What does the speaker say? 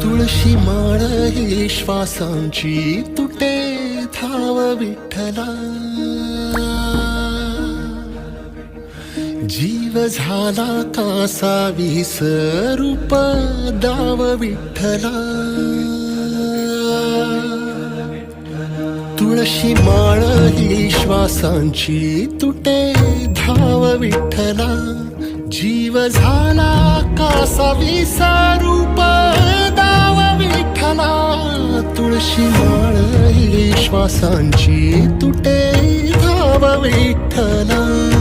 तुळशी माळ ही श्वासांची तुटे धाव विठ्ठला, जीव झाला कासा विसरूप दाव विठ्ठला. तुळशी माळ ही श्वासांची तुटे धाव विठ्ठला, जीव झाला कासा विसरूप दाव विठ्ठला. तुळशी माळ ही श्वासांची तुटे धाव विठ्ठला.